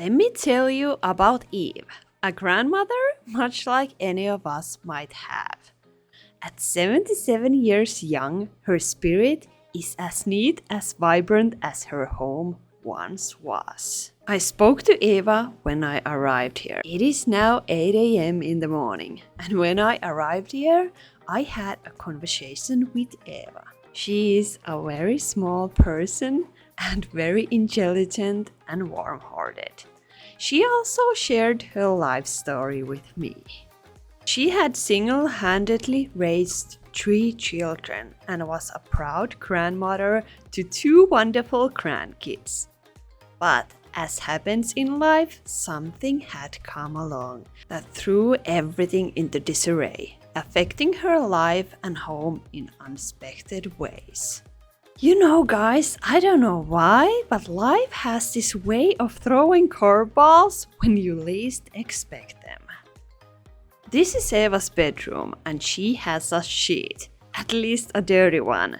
Let me tell you about Eve, a grandmother much like any of us might have. At 77 years young, her spirit is as neat as vibrant as her home once was. I spoke to Eva when I arrived here. It is now 8 a.m. in the morning, and when I arrived here, I had a conversation with Eva. She is a very small person and very intelligent and warm-hearted. She also shared her life story with me. She had single-handedly raised 3 children and was a proud grandmother to 2 wonderful grandkids. But as happens in life, something had come along that threw everything into disarray, affecting her life and home in unexpected ways. You know, guys, I don't know why, but life has this way of throwing curveballs when you least expect them. This is Eva's bedroom, and she has a sheet, at least a dirty one,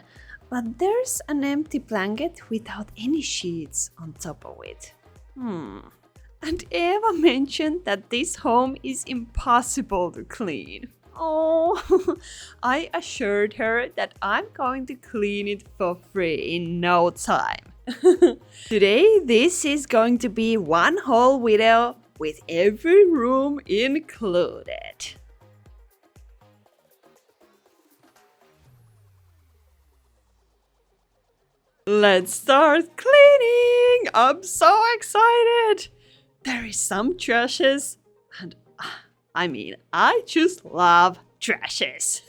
but there's an empty blanket without any sheets on top of it. And Eva mentioned that this home is impossible to clean. Oh, I assured her that I'm going to clean it for free in no time. Today, this is going to be one whole video with every room included. Let's start cleaning! I'm so excited! There is some trashes and I just love trashes.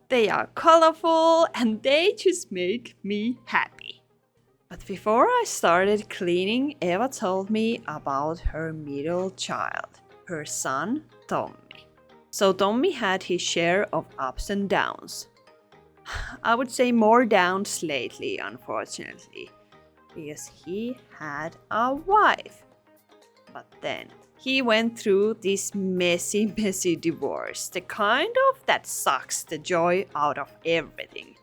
They are colorful and they just make me happy. But before I started cleaning, Eva told me about her middle child, her son, Tommy. So Tommy had his share of ups and downs. I would say more downs lately, unfortunately, because he had a wife. But then he went through this messy divorce, the kind of that sucks the joy out of everything.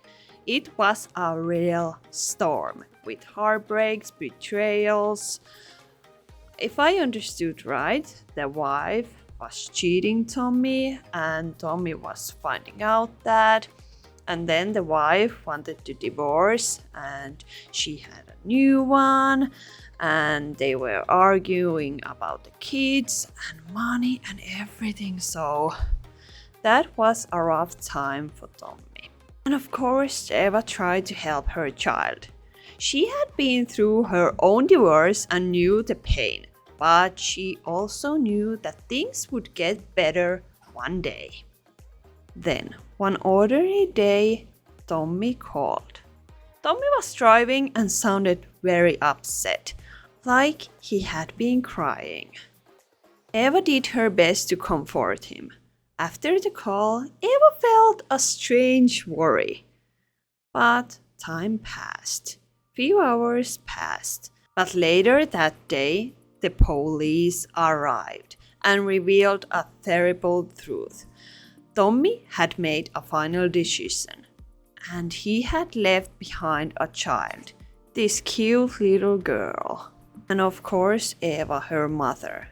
It was a real storm with heartbreaks, betrayals. If I understood right, the wife was cheating Tommy and Tommy was finding out that. And then the wife wanted to divorce and she had a new one and they were arguing about the kids and money and everything. So that was a rough time for Tommy. And of course, Eva tried to help her child. She had been through her own divorce and knew the pain, but she also knew that things would get better one day. Then, one ordinary day, Tommy called. Tommy was driving and sounded very upset, like he had been crying. Eva did her best to comfort him. After the call, Eva felt a strange worry. But time passed. Few hours passed. But later that day, the police arrived and revealed a terrible truth. Tommy had made a final decision, and he had left behind a child, this cute little girl. And of course, Eva, her mother.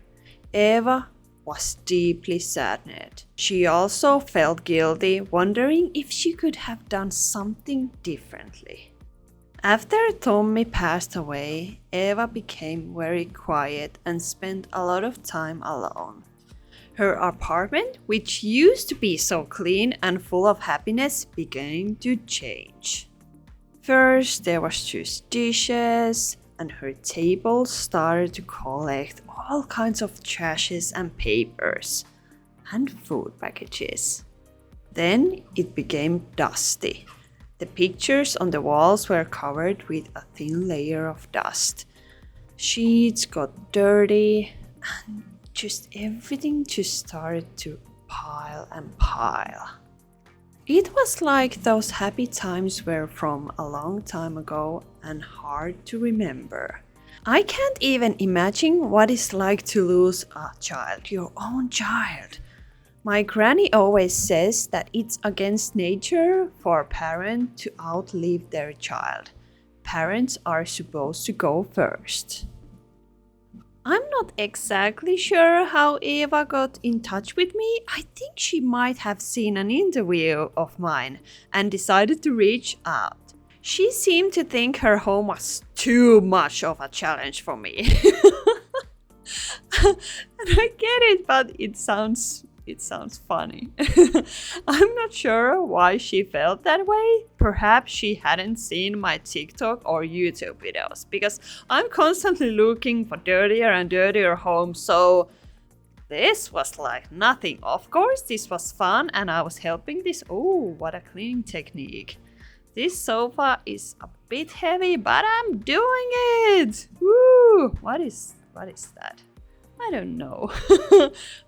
Eva was deeply saddened. She also felt guilty, wondering if she could have done something differently. After Tommy passed away, Eva became very quiet and spent a lot of time alone. Her apartment, which used to be so clean and full of happiness, began to change. First, there was just dishes, and her table started to collect all kinds of trashes and papers, and food packages. Then it became dusty. The pictures on the walls were covered with a thin layer of dust. Sheets got dirty, and just everything just started to pile and pile. It was like those happy times were from a long time ago and hard to remember. I can't even imagine what it's like to lose a child, your own child. My granny always says that it's against nature for a parent to outlive their child. Parents are supposed to go first. I'm not exactly sure how Eva got in touch with me. I think she might have seen an interview of mine and decided to reach out. She seemed to think her home was too much of a challenge for me. And I get it, but it sounds funny. I'm not sure why she felt that way. Perhaps she hadn't seen my TikTok or YouTube videos, because I'm constantly looking for dirtier and dirtier homes, so this was like nothing. Of course, this was fun and I was helping this. Oh, what a cleaning technique. This sofa is a bit heavy, but I'm doing it. Woo! What is that? I don't know.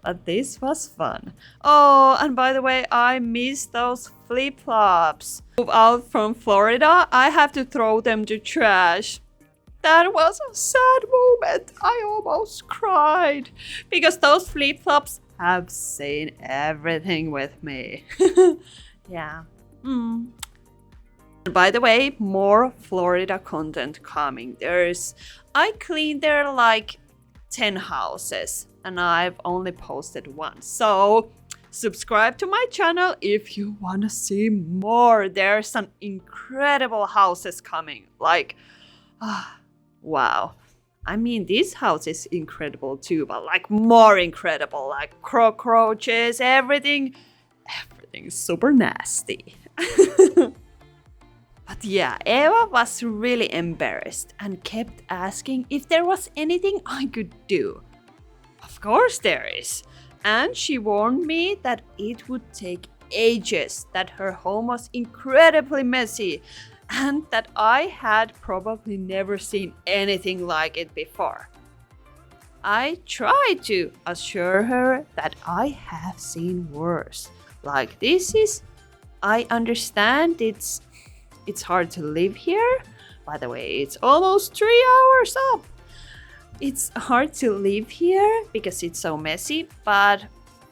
But this was fun. Oh, and by the way, I miss those flip-flops. Move out from Florida, I have to throw them to trash. That was a sad moment. I almost cried. Because those flip-flops have seen everything with me. Yeah. By the way, more Florida content coming. I cleaned there like 10 houses and I've only posted one. So subscribe to my channel if you want to see more. There's some incredible houses coming. Like, wow. I mean, this house is incredible too, but like more incredible, like cockroaches, everything's super nasty. But yeah, Eva was really embarrassed and kept asking if there was anything I could do. Of course there is. And she warned me that it would take ages, that her home was incredibly messy, and that I had probably never seen anything like it before. I tried to assure her that I have seen worse. Like I understand it's hard to live here. By the way, it's almost 3 hours up. It's hard to live here because it's so messy, but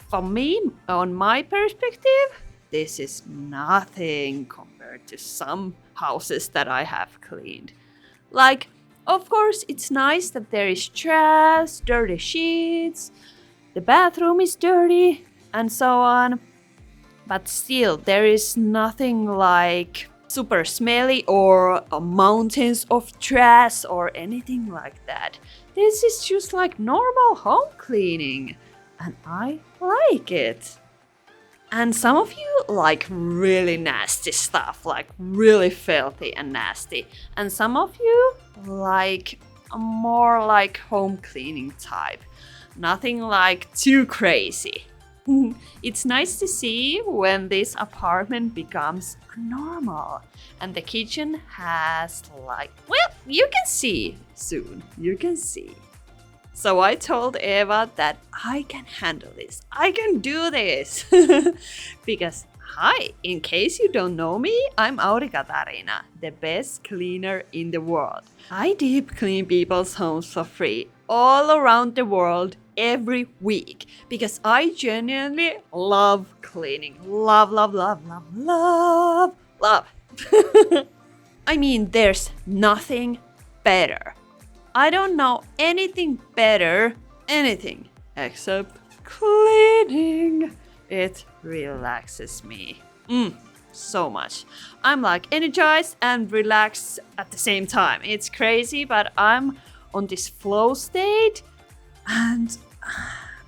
for me, on my perspective, this is nothing compared to some houses that I have cleaned. Like, of course, it's nice that there is trash, dirty sheets, the bathroom is dirty, and so on. But still, there is nothing like super smelly or mountains of trash or anything like that. This is just like normal home cleaning and I like it. And some of you like really nasty stuff, like really filthy and nasty. And some of you like a more like home cleaning type. Nothing like too crazy. It's nice to see when this apartment becomes normal and the kitchen has like, well, you can see soon, you can see. So I told Eva that I can handle this, I can do this. Because hi, in case you don't know me, I'm Aurikatariina, the best cleaner in the world. I deep clean people's homes for free all around the world every week because I genuinely love cleaning. Love. I mean, there's nothing better. I don't know anything better, anything except cleaning. It relaxes me. So much. I'm like energized and relaxed at the same time. It's crazy, but I'm on this flow state and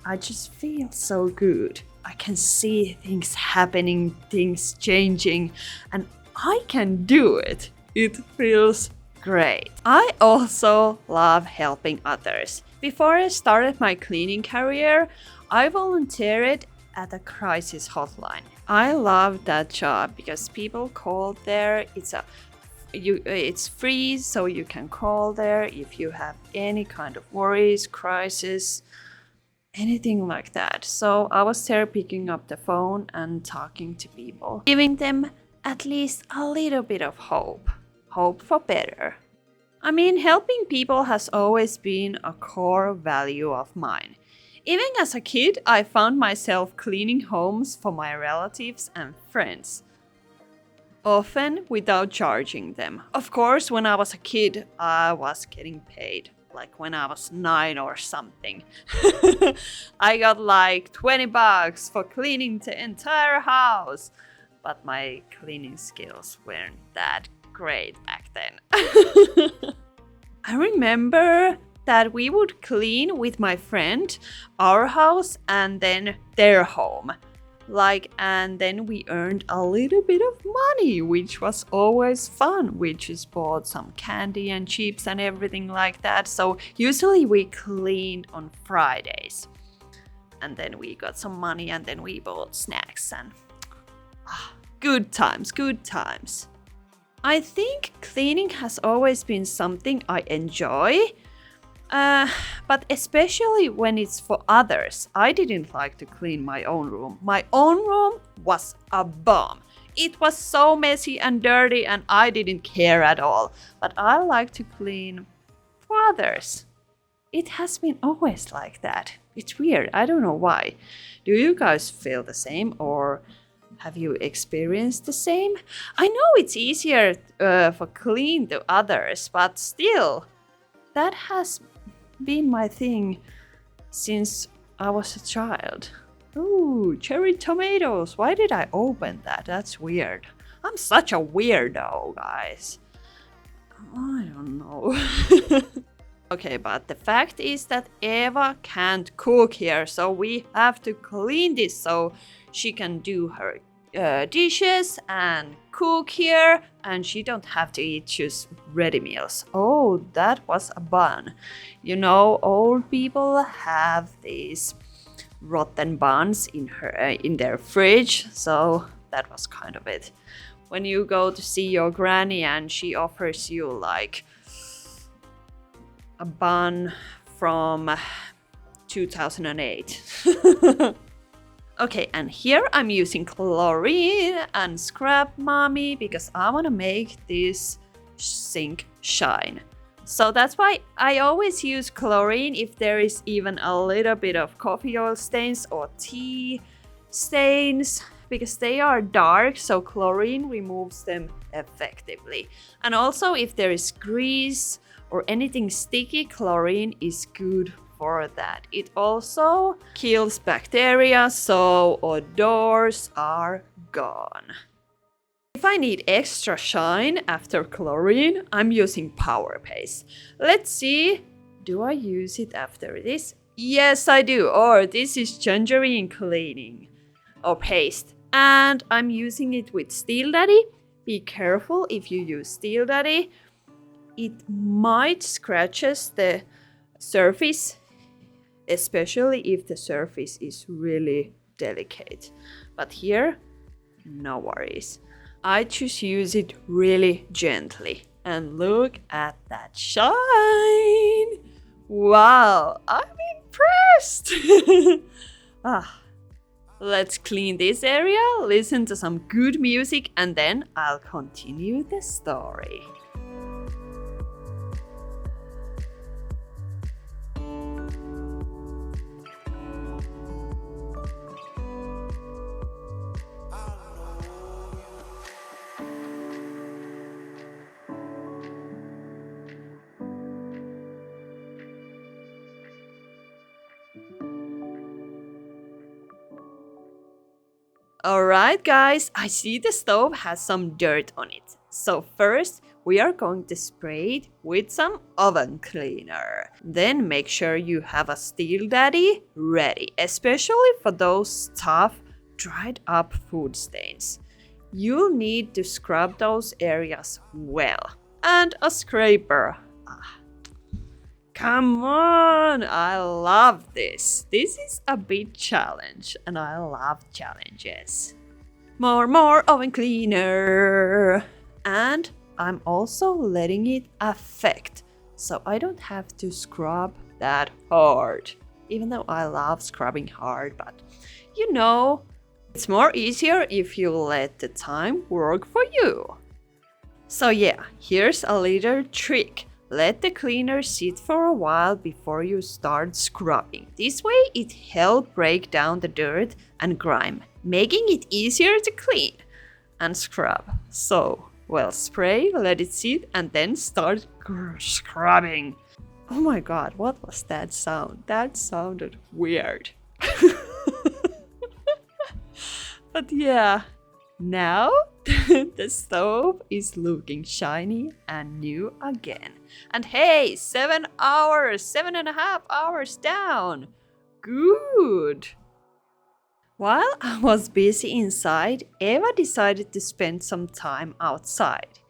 I just feel so good. I can see things happening, things changing, and I can do it. It feels great. I also love helping others. Before I started my cleaning career, I volunteered at a crisis hotline. I love that job because people call there. It's free, so you can call there if you have any kind of worries, crisis, anything like that. So I was there picking up the phone and talking to people, giving them at least a little bit of hope for better. I mean, helping people has always been a core value of mine. Even as a kid, I found myself cleaning homes for my relatives and friends, often without charging them. Of course, when I was a kid, I was getting paid. like when I was 9 or something. I got like $20 for cleaning the entire house. But my cleaning skills weren't that great back then. I remember that we would clean with my friend our house and then their home. And then we earned a little bit of money, which was always fun. We just bought some candy and chips and everything like that. So usually we cleaned on Fridays. And then we got some money and then we bought snacks and good times, good times. I think cleaning has always been something I enjoy. But especially when it's for others. I didn't like to clean my own room. My own room was a bomb. It was so messy and dirty and I didn't care at all. But I like to clean for others. It has been always like that. It's weird. I don't know why. Do you guys feel the same or have you experienced the same? I know it's easier for clean to others, but still, that has been my thing since I was a child. Ooh, cherry tomatoes. Why did I open that? That's weird. I'm such a weirdo, guys. I don't know. Okay, but the fact is that Eva can't cook here, so we have to clean this so she can do her dishes and cook here, and she don't have to eat just ready meals. Oh, that was a bun. You know, old people have these rotten buns in their fridge, so that was kind of it. When you go to see your granny and she offers you like a bun from 2008. Okay, and here I'm using chlorine and Scrub Mommy because I want to make this sink shine. So that's why I always use chlorine if there is even a little bit of coffee oil stains or tea stains, because they are dark, so chlorine removes them effectively. And also if there is grease or anything sticky, chlorine is good for that. It also kills bacteria, so odors are gone. If I need extra shine after chlorine, I'm using Power Paste. Let's see, do I use it after this? Yes, I do. Or this is tangerine cleaning or paste. And I'm using it with Steel Daddy. Be careful if you use Steel Daddy. It might scratches the surface, especially if the surface is really delicate. But here, no worries. I just use it really gently. And look at that shine! Wow, I'm impressed! Let's clean this area, listen to some good music, and then I'll continue the story. Alright guys, I see the stove has some dirt on it. So first, we are going to spray it with some oven cleaner. Then make sure you have a Steel Daddy ready, especially for those tough, dried up food stains. You'll need to scrub those areas well. And a scraper. Come on, I love this. This is a big challenge and I love challenges. More oven cleaner. And I'm also letting it affect, so I don't have to scrub that hard. Even though I love scrubbing hard, but you know, it's more easier if you let the time work for you. So yeah, here's a little trick. Let the cleaner sit for a while before you start scrubbing. This way it helps break down the dirt and grime, making it easier to clean and scrub. So, well, spray, let it sit, and then start scrubbing. Oh my god, what was that sound? That sounded weird. But yeah, now the stove is looking shiny and new again. And hey, 7 hours, 7.5 hours down. Good. While I was busy inside, Eva decided to spend some time outside.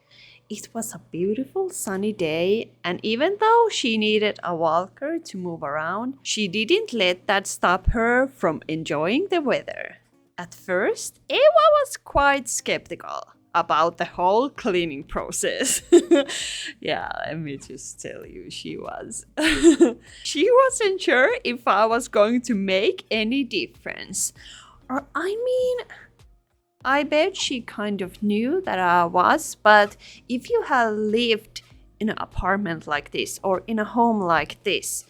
It was a beautiful sunny day, and even though she needed a walker to move around, she didn't let that stop her from enjoying the weather. At first, Eva was quite skeptical about the whole cleaning process. Yeah, let me just tell you, she was. She wasn't sure if I was going to make any difference. Or, I bet she kind of knew that I was, but if you had lived in an apartment like this or in a home like this,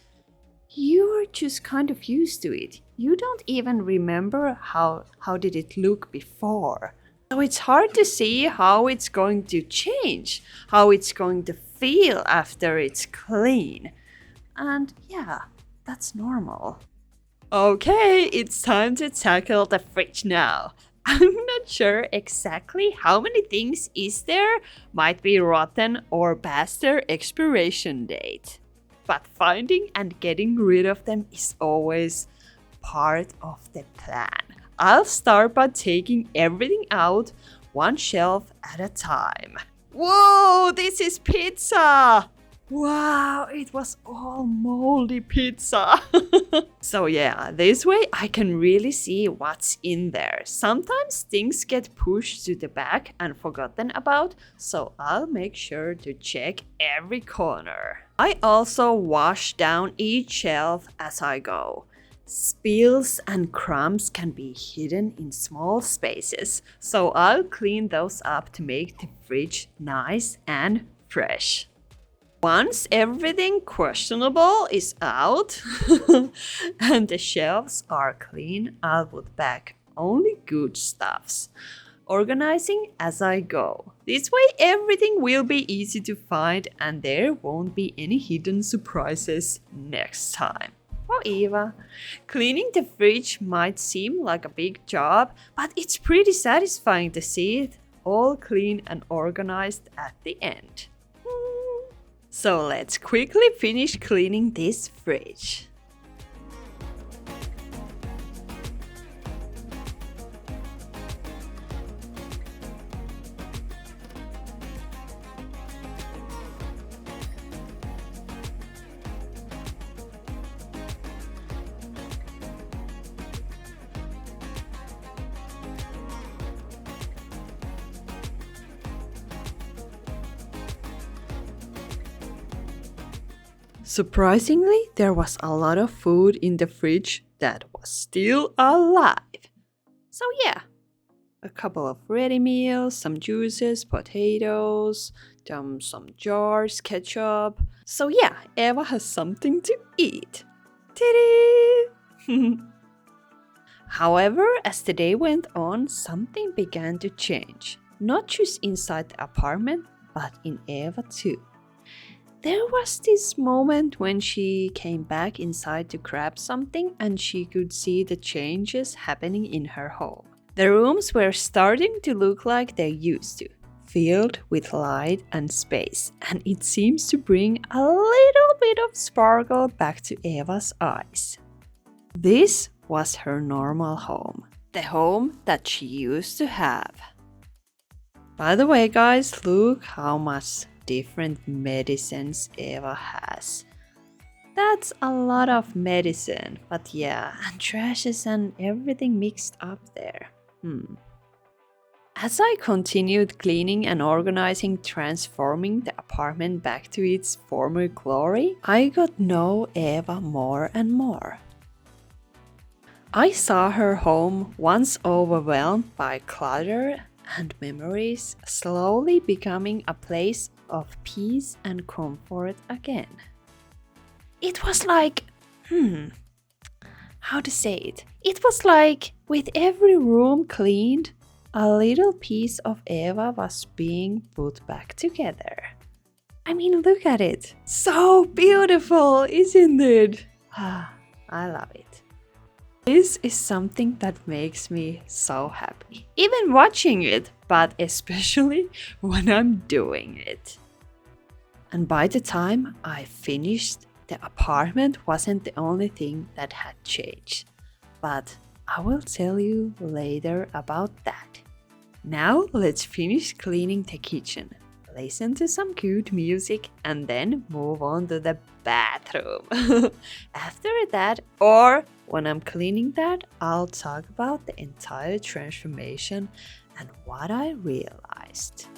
you're just kind of used to it. You don't even remember how did it look before. So it's hard to see how it's going to change, how it's going to feel after it's clean. And yeah, that's normal. Okay, it's time to tackle the fridge now. I'm not sure exactly how many things is there, might be rotten or past their expiration date. But finding and getting rid of them is always part of the plan. I'll start by taking everything out, one shelf at a time. Whoa, this is pizza! Wow, it was all moldy pizza. So yeah, this way I can really see what's in there. Sometimes things get pushed to the back and forgotten about, so I'll make sure to check every corner. I also wash down each shelf as I go. Spills and crumbs can be hidden in small spaces, so I'll clean those up to make the fridge nice and fresh. Once everything questionable is out and the shelves are clean, I'll put back only good stuffs, organizing as I go. This way everything will be easy to find and there won't be any hidden surprises next time. Oh, Eva, cleaning the fridge might seem like a big job, but it's pretty satisfying to see it all clean and organized at the end. So let's quickly finish cleaning this fridge. Surprisingly, there was a lot of food in the fridge that was still alive. So yeah, a couple of ready meals, some juices, potatoes, some jars, ketchup. So yeah, Eva has something to eat. Ta-da! However, as the day went on, something began to change. Not just inside the apartment, but in Eva too. There was this moment when she came back inside to grab something and she could see the changes happening in her home. The rooms were starting to look like they used to, filled with light and space, and it seems to bring a little bit of sparkle back to Eva's eyes. This was her normal home, the home that she used to have. By the way, guys, look how much different medicines Eva has. That's a lot of medicine, but yeah, and trashes and everything mixed up there. As I continued cleaning and organizing, transforming the apartment back to its former glory, I got to know Eva more and more. I saw her home, once overwhelmed by clutter and memories, slowly becoming a place of peace and comfort again. It was like, how to say it? It was like with every room cleaned, a little piece of Eva was being put back together. I mean, look at it. So beautiful, isn't it? I love it. This is something that makes me so happy. Even watching it, but especially when I'm doing it. And by the time I finished, the apartment wasn't the only thing that had changed. But I will tell you later about that. Now let's finish cleaning the kitchen, listen to some good music, and then move on to the bathroom. After that, or when I'm cleaning that, I'll talk about the entire transformation and what I realized.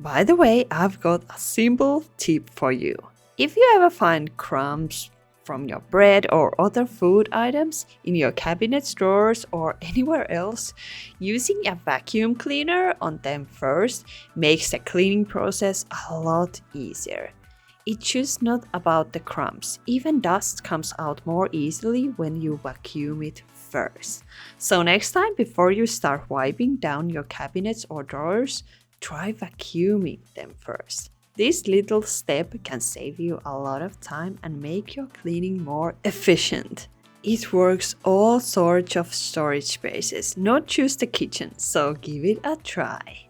By the way, I've got a simple tip for you. If you ever find crumbs from your bread or other food items in your cabinet drawers or anywhere else, using a vacuum cleaner on them first makes the cleaning process a lot easier. It's just not about the crumbs. Even dust comes out more easily when you vacuum it first. So next time, before you start wiping down your cabinets or drawers, try vacuuming them first. This little step can save you a lot of time and make your cleaning more efficient. It works all sorts of storage spaces, not just the kitchen, so give it a try.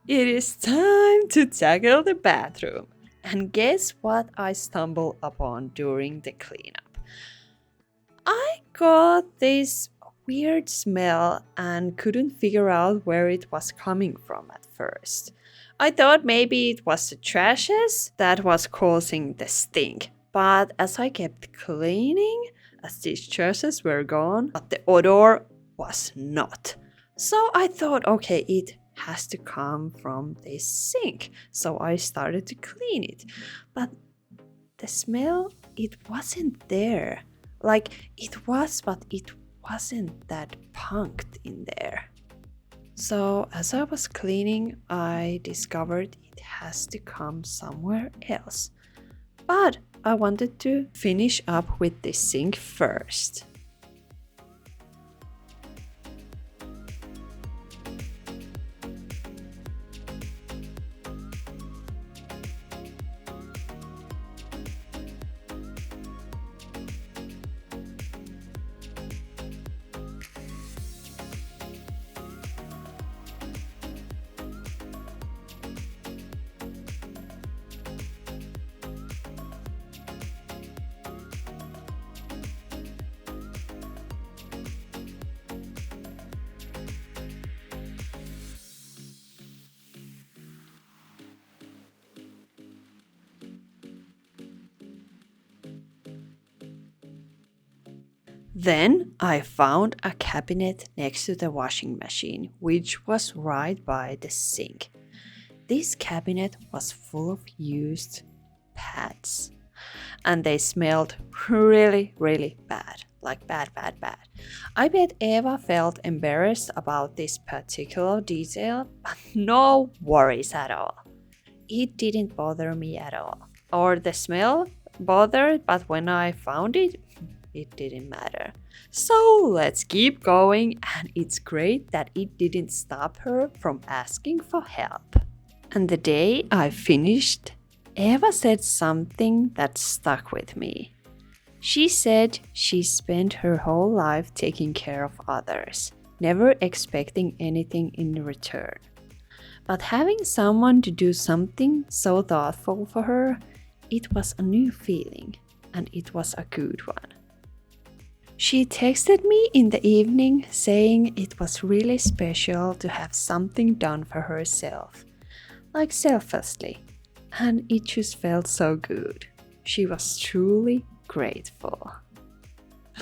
It is time to tackle the bathroom. And guess what I stumbled upon during the cleanup? I got this weird smell and couldn't figure out where it was coming from at first. I thought maybe it was the trashes that was causing the stink. But as I kept cleaning, as these traces were gone, but the odor was not. So I thought, okay, it has to come from this sink. So I started to clean it. But the smell, it wasn't there. Like it was, but it wasn't that punked in there. So as I was cleaning, I discovered it has to come somewhere else. But I wanted to finish up with this sink first. Then I found a cabinet next to the washing machine, which was right by the sink. This cabinet was full of used pads, and they smelled really, really bad. Like bad. I bet Eva felt embarrassed about this particular detail, but no worries at all. It didn't bother me at all. Or the smell bothered, but when I found it, it didn't matter. So let's keep going, and it's great that it didn't stop her from asking for help. And the day I finished, Eva said something that stuck with me. She said she spent her whole life taking care of others, never expecting anything in return. But having someone to do something so thoughtful for her, it was a new feeling, and it was a good one. She texted me in the evening saying it was really special to have something done for herself, like selflessly, and it just felt so good. She was truly grateful.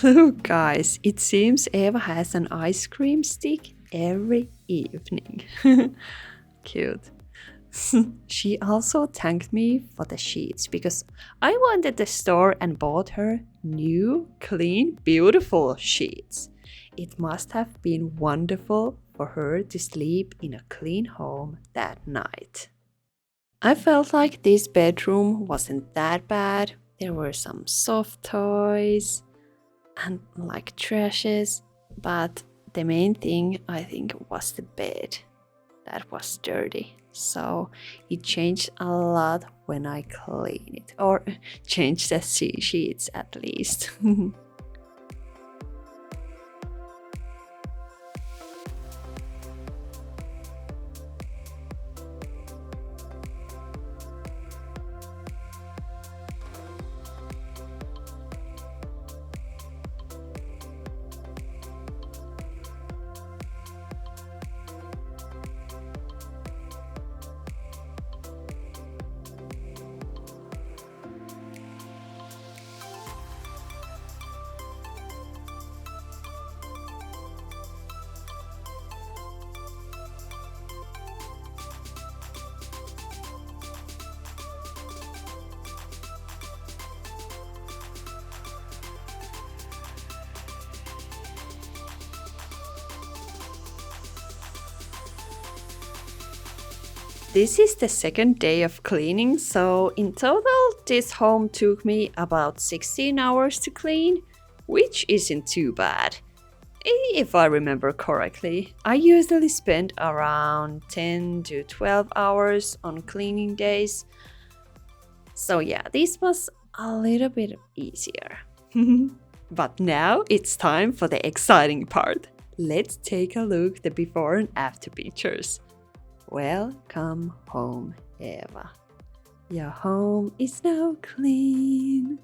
Look guys, it seems Eva has an ice cream stick every evening. Cute. She also thanked me for the sheets because I went to the store and bought her new, clean, beautiful sheets. It must have been wonderful for her to sleep in a clean home that night. I felt like this bedroom wasn't that bad. There were some soft toys and like trashes, but the main thing I think was the bed. That was dirty. So it changed a lot when I cleaned it, or changed the sheets at least. This is the second day of cleaning, so in total this home took me about 16 hours to clean, which isn't too bad. If I remember correctly, I usually spend around 10 to 12 hours on cleaning days. So yeah, this was a little bit easier. But now it's time for the exciting part. Let's take a look at the before and after pictures. Welcome home, Eva. Your home is now clean.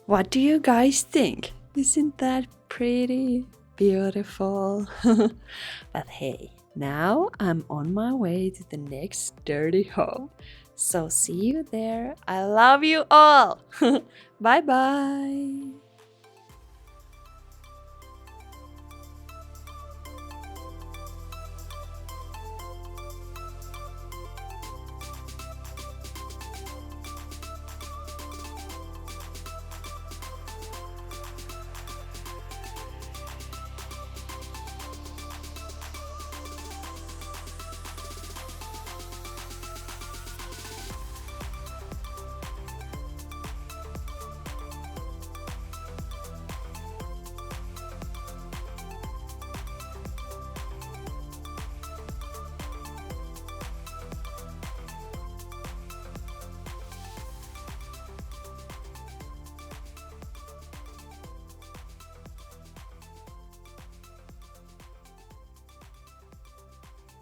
What do you guys think? Isn't that pretty? Beautiful. But hey, now I'm on my way to the next dirty home. So see you there. I love you all. Bye bye.